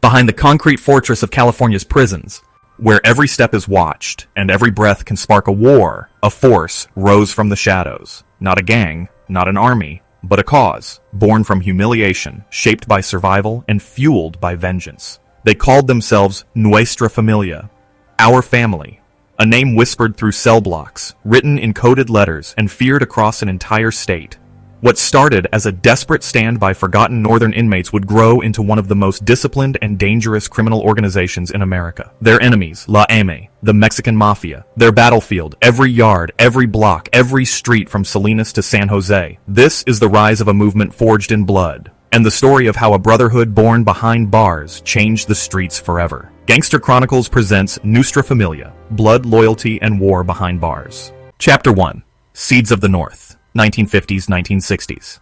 behind the concrete fortress of California's prisons, where every step is watched and every breath can spark a war, a force rose from the shadows. Not a gang, not an army, but a cause, born from humiliation, shaped by survival, and fueled by vengeance. They called themselves Nuestra Familia, our family, a name whispered through cell blocks, written in coded letters, and feared across an entire state. What started as a desperate stand by forgotten northern inmates would grow into one of the most disciplined and dangerous criminal organizations in America. Their enemies, La M, the Mexican Mafia. Their battlefield, every yard, every block, every street from Salinas to San Jose. This is the rise of a movement forged in blood, and the story of how a brotherhood born behind bars changed the streets forever. Gangster Chronicles presents Nuestra Familia, Blood, Loyalty, and War Behind Bars. Chapter 1. Seeds of the North. 1950s-1960s.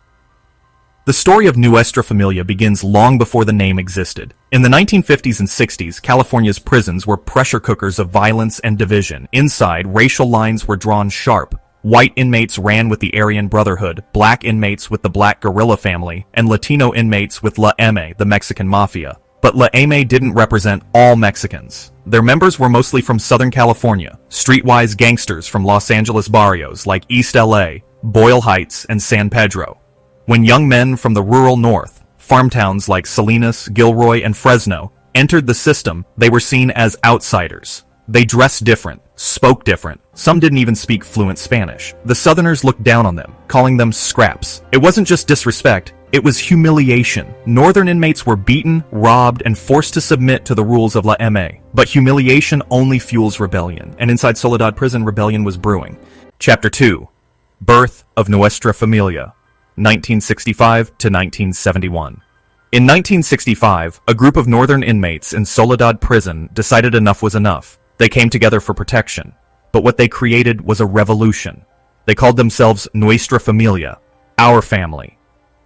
The story of Nuestra Familia begins long before the name existed. In the 1950s and 60s, California's prisons were pressure cookers of violence and division. Inside, racial lines were drawn sharp. White inmates ran with the Aryan Brotherhood, black inmates with the Black Guerrilla Family, and Latino inmates with La M, the Mexican Mafia. But La M didn't represent all Mexicans. Their members were mostly from Southern California, streetwise gangsters from Los Angeles barrios like East LA, Boyle Heights, and San Pedro. When young men from the rural north, farm towns like Salinas, Gilroy, and Fresno, entered the system, they were seen as outsiders. They dressed different, spoke different. Some didn't even speak fluent Spanish. The Southerners looked down on them, calling them scraps. It wasn't just disrespect, it was humiliation. Northern inmates were beaten, robbed, and forced to submit to the rules of La M. But humiliation only fuels rebellion, and inside Soledad Prison, rebellion was brewing. Chapter 2. Birth of Nuestra Familia, 1965 to 1971. In 1965, a group of northern inmates in Soledad Prison decided enough was enough. They came together for protection, but what they created was a revolution. They called themselves Nuestra Familia, our family.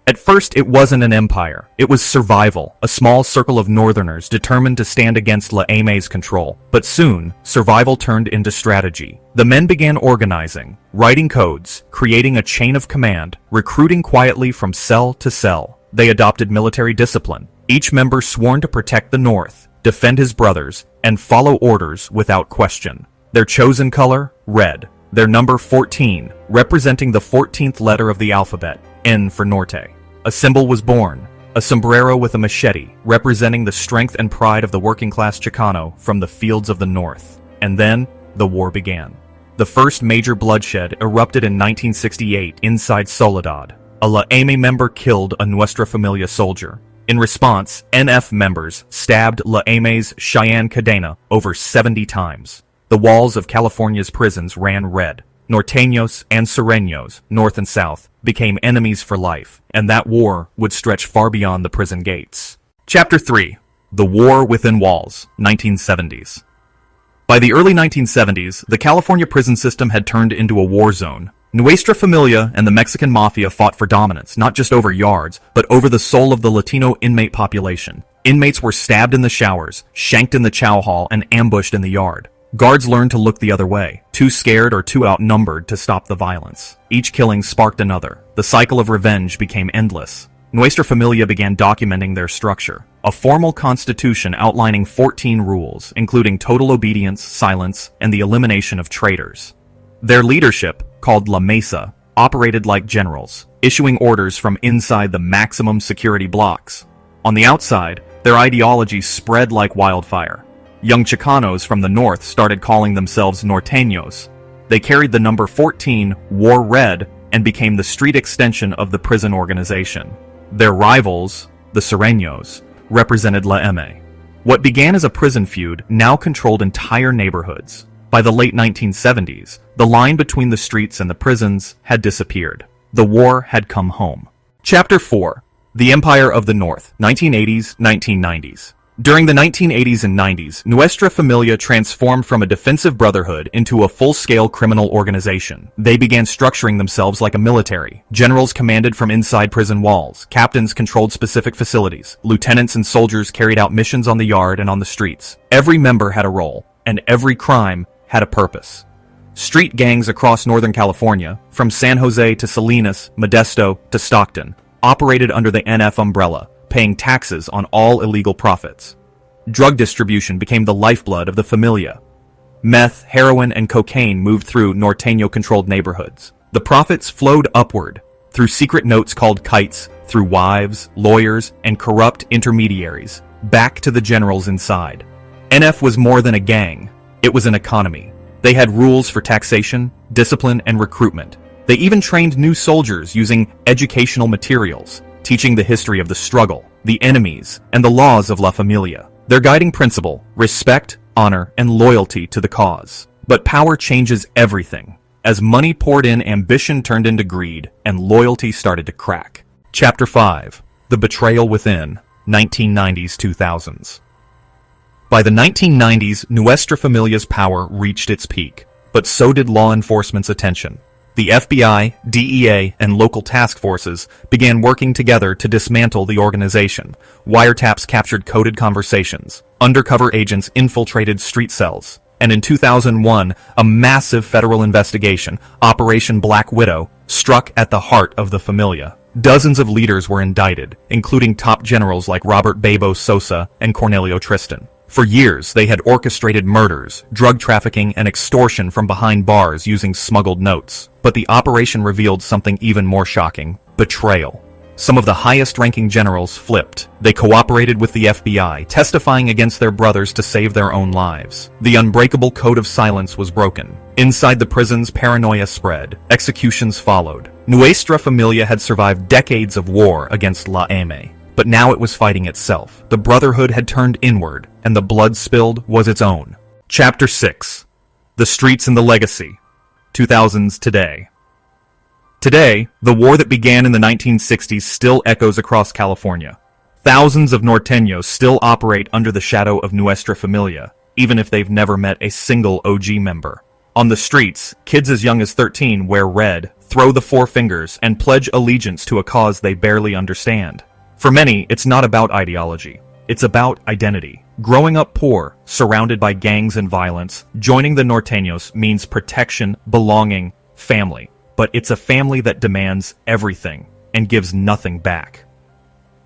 At first, it wasn't an empire. It was survival, a small circle of northerners determined to stand against La M's control. But soon, survival turned into strategy. The men began organizing, writing codes, creating a chain of command, recruiting quietly from cell to cell. They adopted military discipline, each member sworn to protect the North, defend his brothers, and follow orders without question. Their chosen color, red. Their number 14, representing the 14th letter of the alphabet, N for Norte. A symbol was born, a sombrero with a machete, representing the strength and pride of the working-class Chicano from the fields of the North. And then, the war began. The first major bloodshed erupted in 1968 inside Soledad. A La M member killed a Nuestra Familia soldier. In response, NF members stabbed La M's Cheyenne Cadena over 70 times. The walls of California's prisons ran red. Norteños and Sureños, north and south, became enemies for life, and that war would stretch far beyond the prison gates. Chapter 3. The War Within Walls, 1970s. By the early 1970s, the California prison system had turned into a war zone. Nuestra Familia and the Mexican Mafia fought for dominance, not just over yards, but over the soul of the Latino inmate population. Inmates were stabbed in the showers, shanked in the chow hall, and ambushed in the yard. Guards learned to look the other way, too scared or too outnumbered to stop the violence. Each killing sparked another. The cycle of revenge became endless. Nuestra Familia began documenting their structure. A formal constitution outlining 14 rules, including total obedience, silence, and the elimination of traitors. Their leadership, called La Mesa, operated like generals, issuing orders from inside the maximum security blocks. On the outside, their ideology spread like wildfire. Young Chicanos from the north started calling themselves Norteños. They carried the number 14, wore red, and became the street extension of the prison organization. Their rivals, the Sureños, represented La M. What began as a prison feud now controlled entire neighborhoods. By the late 1970s, the line between the streets and the prisons had disappeared. The war had come home. Chapter 4. The Empire of the North, 1980s, 1990s. During the 1980s and 90s, Nuestra Familia transformed from a defensive brotherhood into a full-scale criminal organization. They began structuring themselves like a military. Generals commanded from inside prison walls. Captains controlled specific facilities. Lieutenants and soldiers carried out missions on the yard and on the streets. Every member had a role, and every crime had a purpose. Street gangs across Northern California, from San Jose to Salinas, Modesto to Stockton, operated under the NF umbrella, paying taxes on all illegal profits. drug distribution became the lifeblood of the familia. Meth, heroin, and cocaine moved through Norteño-controlled neighborhoods. The profits flowed upward, through secret notes called kites, through wives, lawyers, and corrupt intermediaries, back to the generals inside. NF was more than a gang, it was an economy. They had rules for taxation, discipline, and recruitment. They even trained new soldiers using educational materials, teaching the history of the struggle, the enemies, and the laws of La Familia. Their guiding principle: respect, honor, and loyalty to the cause. But power changes everything. As money poured in, ambition turned into greed, and loyalty started to crack. Chapter 5. The Betrayal Within, 1990s-2000s. By the 1990s, Nuestra Familia's power reached its peak, but so did law enforcement's attention. The FBI, DEA, and local task forces began working together to dismantle the organization. Wiretaps captured coded conversations. Undercover agents infiltrated street cells. And in 2001, a massive federal investigation, Operation Black Widow, struck at the heart of the Familia. Dozens of leaders were indicted, including top generals like Robert Bebo Sosa and Cornelio Tristan. For years, they had orchestrated murders, drug trafficking, and extortion from behind bars using smuggled notes. But the operation revealed something even more shocking: betrayal. Some of the highest-ranking generals flipped. They cooperated with the FBI, testifying against their brothers to save their own lives. The unbreakable code of silence was broken. Inside the prisons, paranoia spread. Executions followed. Nuestra Familia had survived decades of war against La M. But now it was fighting itself. The Brotherhood had turned inward, and the blood spilled was its own. Chapter 6. The Streets and the Legacy. 2000s today. Today, the war that began in the 1960s still echoes across California. Thousands of Norteños still operate under the shadow of Nuestra Familia, even if they've never met a single OG member. On the streets, kids as young as 13 wear red, throw the four fingers, and pledge allegiance to a cause they barely understand. For many, it's not about ideology. It's about identity. Growing up poor, surrounded by gangs and violence, joining the Norteños means protection, belonging, family. But it's a family that demands everything and gives nothing back.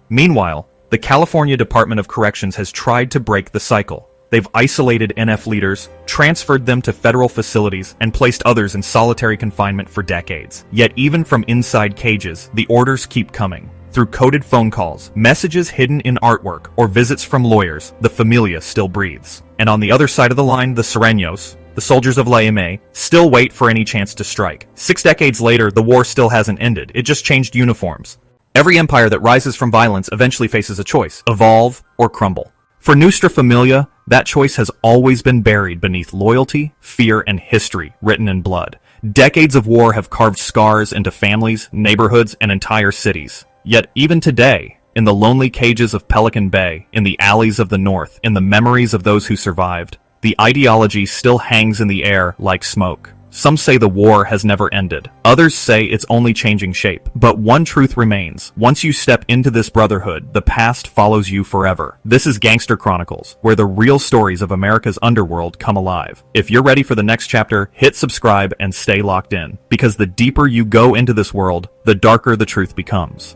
Meanwhile, the California Department of Corrections has tried to break the cycle. They've isolated NF leaders, transferred them to federal facilities, and placed others in solitary confinement for decades. Yet even from inside cages, the orders keep coming. Through coded phone calls, messages hidden in artwork, or visits from lawyers, the Familia still breathes. And on the other side of the line, the Sureños, the soldiers of La M, still wait for any chance to strike. 6 decades later, the war still hasn't ended. It just changed uniforms. Every empire that rises from violence eventually faces a choice: evolve or crumble. For Nuestra Familia, that choice has always been buried beneath loyalty, fear, and history written in blood. Decades of war have carved scars into families, neighborhoods, and entire cities. Yet even today, in the lonely cages of Pelican Bay, in the alleys of the North, in the memories of those who survived, the ideology still hangs in the air like smoke. Some say the war has never ended. Others say it's only changing shape. But one truth remains. Once you step into this brotherhood, the past follows you forever. This is Gangster Chronicles, where the real stories of America's underworld come alive. If you're ready for the next chapter, hit subscribe and stay locked in. Because the deeper you go into this world, the darker the truth becomes.